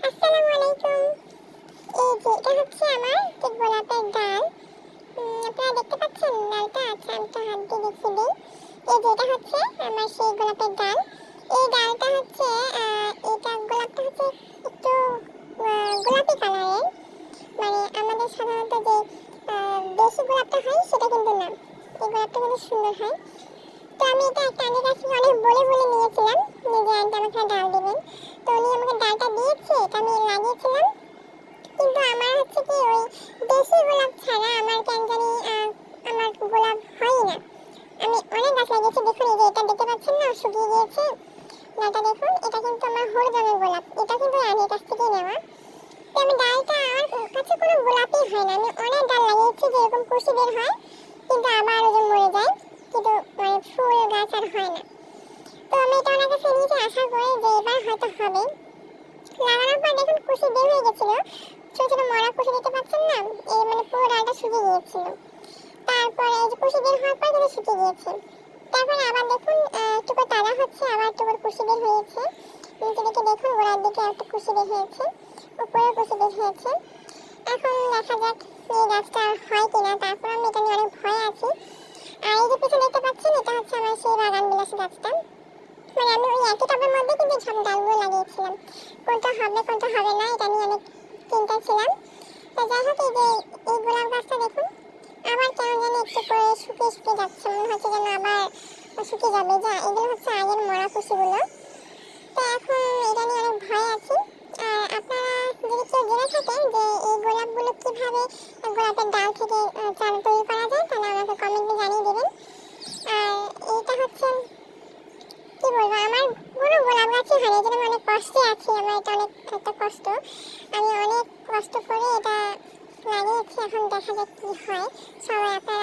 আসসালামু আলাইকুম। এই যে এটা হচ্ছে আমার যে গোলাপের ডাল। আপনারা দেখতে পাচ্ছেন ডালটা? আচ্ছা আমি তো হাত দিয়ে দেখিয়ে দিই। এই যে এটা হচ্ছে আমার সেই গোলাপের ডাল। এই ডালটা হচ্ছে এটা গোলাপটা হচ্ছে একটু গোলাপি কালারের। মানে আমাদের সাধারণত যে দেশি গোলাপটা হয় সেটা কিন্তু না। এই গোলাপটা কিন্তু সুন্দর হয়। তো আমি এটা একটা আন্টির কাছ থেকে অনেক বলে নিয়েছিলাম যে আন্টি আমাকে ডাল দিবেন। তো উনি আমাকে ডালটা দিয়েছে, এটা আমি লাগিয়েছিলাম। কিন্তু আমার হচ্ছে কি ওই দেশি গোলাপ ছাড়া আমার কেন জানি আমার গোলাপ হয়ই না। আমি অনেক গাছ লাগিয়েছি, দেখুন এই যে এটা দেখতে পাচ্ছেন না, শুকিয়ে গিয়েছে ডালটা। দেখুন এটা কিন্তু আমার হলুদ গোলাপ, এটা কিন্তু আন্টির কাছ থেকেই নেওয়া। তো আমি ডালটা আমার কাছে কোনো গোলাপই হয় না। আমি অনেক ডাল লাগিয়েছি যেরকম কুশি বের হয়, কিন্তু আবার ওই যে মরে যায়, কিন্তু মানে ফুল গাছ আর হয় না। তো আমি এটা ওনার কাছে নিয়েছি আশা করে যে এবার হয়তো হবে। লাগানোর পর দেখুন কুশি বের হয়ে গেছিল, ছোট ছোট মরা কুশি দেখতে পাচ্ছেন না, এই মানে পুরো ডালটা শুকিয়ে গিয়েছিল। তারপরে এই যে কুশি বের হওয়ার পর কিন্তু শুকিয়ে গিয়েছে। তারপরে আবার দেখুন একটু করে তাজা হচ্ছে, আবার একটু করে কুশি বের হয়েছে। নিচে দিকে দেখুন গোড়ার দিকে একটা কুশি বের হয়েছে, উপরেও কুশি বের হয়েছে। এখন দেখা যাক এই গাছটা হয় কিনা। তারপর আমি এটা নিয়ে অনেক ভয় আছি। আর এই যে পিছনে দেখতে পাচ্ছেন এটা হচ্ছে আমার সেই বাগান বিলাসী গাছটা। মানে আমি ওই একই টবের মধ্যে কিন্তু সব ডালগুলো লাগিয়েছিলাম, কোনটা হবে কোনটা হবে না এটা নিয়ে অনেক চিন্তায় ছিলাম। তো যাই হোক এই যে এই গোলাপ গাছটা দেখুন আবার কেমন জানি একটু করে শুকিয়ে যাচ্ছে, মনে হচ্ছে যেন আবার শুকিয়ে যাবে। যা এগুলো হচ্ছে আগের মরা কুশিগুলো। তো এখন এটা নিয়ে অনেক ভয় আছে। আর আপনারা যদি কেউ জেনে থাকেন যে এই গোলাপগুলো কিভাবে গোলাপের ডাল থেকে চারা তৈরি করা যায়, তাহলে আমাকে কমেন্টে জানিয়ে দেবেন। আর এইটা হচ্ছে কি বলবো, আমার কোনো গোলাপ গাছই হয়নি, যেটা আমি অনেক কষ্টে আছি। আমার এটা অনেক একটা কষ্ট, আমি অনেক কষ্ট করে এটা লাগিয়েছি। এখন দেখা যাক কি হয়। সবাই আপনারা